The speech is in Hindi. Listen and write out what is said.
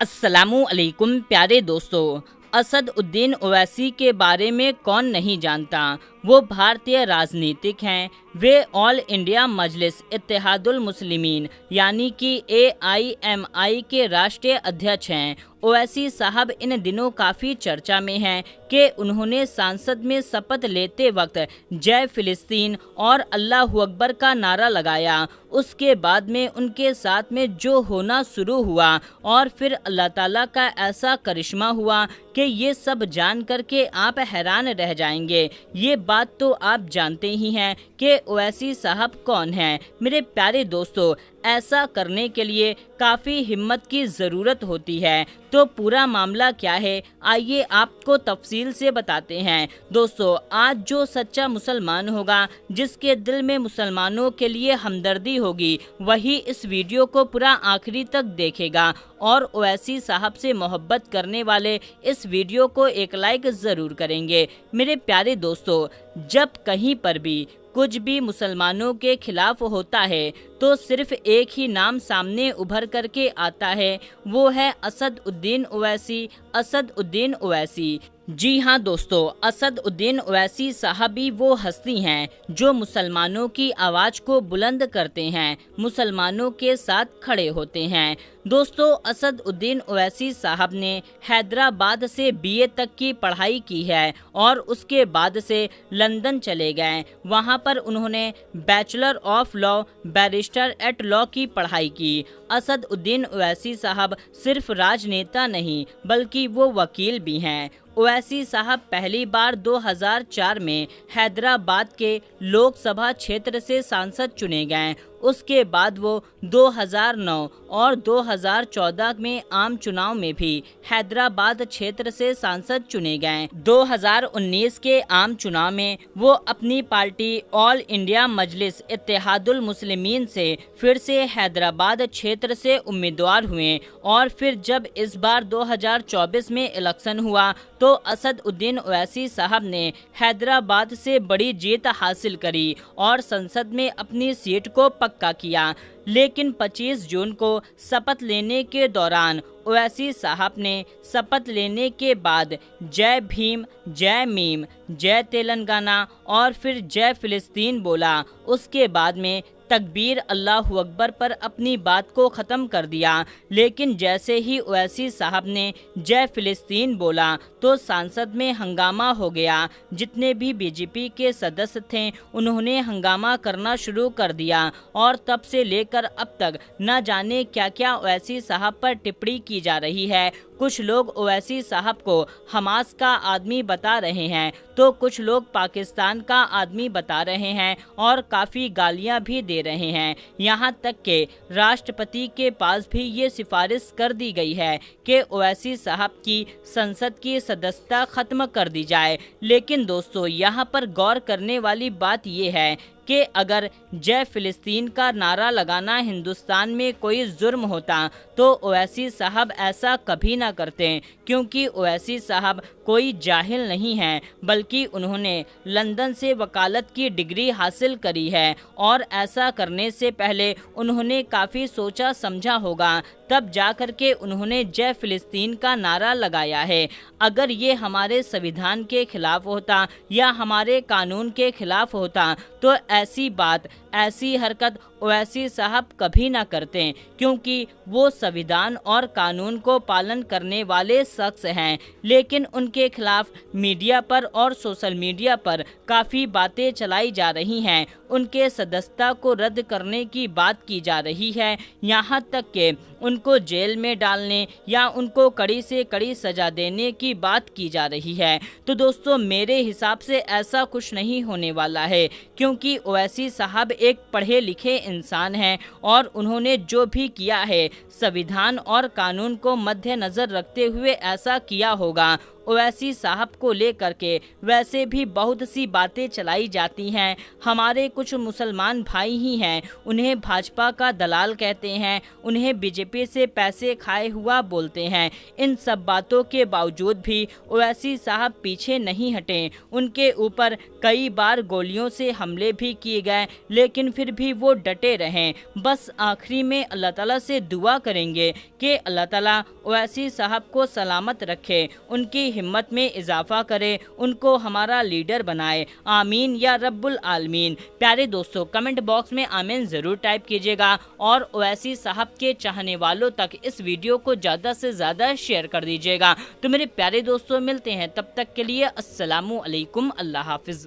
अस्सलामु अलैकुम प्यारे दोस्तों। असद उद्दीन ओवैसी के बारे में कौन नहीं जानता। वो भारतीय राजनीतिक हैं। वे ऑल इंडिया मजलिस इत्तेहादुल मुस्लिमीन यानी कि AIMI के राष्ट्रीय अध्यक्ष हैं। ओवैसी साहब इन दिनों काफ़ी चर्चा में हैं कि उन्होंने संसद में शपथ लेते वक्त जय फिलिस्तीन और अल्लाह अकबर का नारा लगाया। उसके बाद में उनके साथ में जो होना शुरू हुआ और फिर अल्लाह ताला का ऐसा करिश्मा हुआ कि ये सब जान करके आप हैरान रह जाएंगे। ये बात तो आप जानते ही हैं कि ओवैसी साहब कौन हैं। मेरे प्यारे दोस्तों, ऐसा करने के लिए काफ़ी हिम्मत की ज़रूरत होती है। तो पूरा मामला क्या है, आइए आपको तफसील से बताते हैं। दोस्तों, आज जो सच्चा मुसलमान होगा, जिसके दिल में मुसलमानों के लिए हमदर्दी होगी, वही इस वीडियो को पूरा आखिरी तक देखेगा और ओवैसी साहब से मोहब्बत करने वाले इस वीडियो को एक लाइक ज़रूर करेंगे। मेरे प्यारे दोस्तों, जब कहीं पर भी कुछ भी मुसलमानों के खिलाफ होता है तो सिर्फ एक ही नाम सामने उभर करके आता है, वो है असद उद्दीन ओवैसी। असद उद्दीन ओवैसी, जी हाँ दोस्तों, असद उद्दीन ओवैसी साहब ही वो हस्ती हैं जो मुसलमानों की आवाज़ को बुलंद करते हैं, मुसलमानों के साथ खड़े होते हैं। दोस्तों, असद उद्दीन ओवैसी साहब ने हैदराबाद से BA तक की पढ़ाई की है और उसके बाद से लंदन चले गए। वहाँ पर उन्होंने bachelor of law barrister at law की पढ़ाई की। असद उद्दीन ओवैसी साहब सिर्फ राजनेता नहीं बल्कि वो वकील भी हैं। ओवैसी साहब पहली बार 2004 में हैदराबाद के लोकसभा क्षेत्र से सांसद चुने गए। उसके बाद वो 2009 और 2014 में आम चुनाव में भी हैदराबाद क्षेत्र से सांसद चुने गए। 2019 के आम चुनाव में वो अपनी पार्टी ऑल इंडिया मजलिस इत्तेहादुल मुस्लिमीन से फिर से हैदराबाद क्षेत्र से उम्मीदवार हुए और फिर जब इस बार 2024 में इलेक्शन हुआ तो असद उद्दीन ओवैसी साहब ने हैदराबाद से बड़ी जीत हासिल करी और संसद में अपनी सीट को पक्का किया। लेकिन 25 जून को शपथ लेने के दौरान ओवैसी साहब ने शपथ लेने के बाद जय भीम, जय मीम, जय तेलंगाना और फिर जय फिलिस्तीन बोला। उसके बाद में तकबीर अल्लाह अकबर पर अपनी बात को ख़त्म कर दिया। लेकिन जैसे ही ओवैसी साहब ने जय फिलिस्तीन बोला तो संसद में हंगामा हो गया। जितने भी BJP के सदस्य थे उन्होंने हंगामा करना शुरू कर दिया और तब से लेकर अब तक न जाने क्या क्या ओवैसी साहब पर टिप्पणी की जा रही है। कुछ लोग ओवैसी साहब को हमास का आदमी बता रहे हैं तो कुछ लोग पाकिस्तान का आदमी बता रहे हैं और काफ़ी गालियां भी दे रहे हैं। यहाँ तक कि राष्ट्रपति के पास भी ये सिफारिश कर दी गई है कि ओवैसी साहब की संसद की सदस्यता ख़त्म कर दी जाए। लेकिन दोस्तों, यहाँ पर गौर करने वाली बात ये है कि अगर जय फिलिस्तीन का नारा लगाना हिंदुस्तान में कोई जुर्म होता तो ओवैसी साहब ऐसा कभी ना करते, क्योंकि ओवैसी साहब कोई जाहिल नहीं हैं बल्कि उन्होंने लंदन से वकालत की डिग्री हासिल करी है और ऐसा करने से पहले उन्होंने काफ़ी सोचा समझा होगा, तब जाकर के उन्होंने जय फिलिस्तीन का नारा लगाया है। अगर ये हमारे संविधान के खिलाफ होता या हमारे कानून के खिलाफ होता तो ऐसी बात, ऐसी हरकत ओवैसी साहब कभी ना करते, क्योंकि वो संविधान और कानून को पालन करने वाले शख्स हैं। लेकिन उनके खिलाफ मीडिया पर और सोशल मीडिया पर काफ़ी बातें चलाई जा रही हैं। उनके सदस्यता को रद्द करने की बात की जा रही है, यहाँ तक कि उनको जेल में डालने या उनको कड़ी से कड़ी सज़ा देने की बात की जा रही है। तो दोस्तों, मेरे हिसाब से ऐसा कुछ नहीं होने वाला है, क्योंकि ओवैसी साहब एक पढ़े लिखे इंसान हैं और उन्होंने जो भी किया है संविधान और कानून को मद्देनज़र रखते हुए ऐसा किया होगा। ओवैसी साहब को लेकर के वैसे भी बहुत सी बातें चलाई जाती हैं। हमारे कुछ मुसलमान भाई ही हैं, उन्हें भाजपा का दलाल कहते हैं, उन्हें बीजेपी से पैसे खाए हुआ बोलते हैं। इन सब बातों के बावजूद भी ओवैसी साहब पीछे नहीं हटे। उनके ऊपर कई बार गोलियों से हमले भी किए गए, लेकिन फिर भी वो डटे रहें। बस आखिरी में अल्लाह ताला से दुआ करेंगे कि अल्लाह ताला ओवैसी साहब को सलामत रखे, उनकी हिम्मत में इजाफा करे, उनको हमारा लीडर बनाए। आमीन या रब्बुल आलमीन। प्यारे दोस्तों, कमेंट बॉक्स में आमीन ज़रूर टाइप कीजिएगा और ओवैसी साहब के चाहने वालों तक इस वीडियो को ज़्यादा से ज़्यादा शेयर कर दीजिएगा। तो मेरे प्यारे दोस्तों, मिलते हैं तब तक के लिए अस्सलामु अलैकुम, अल्लाह हाफिज़।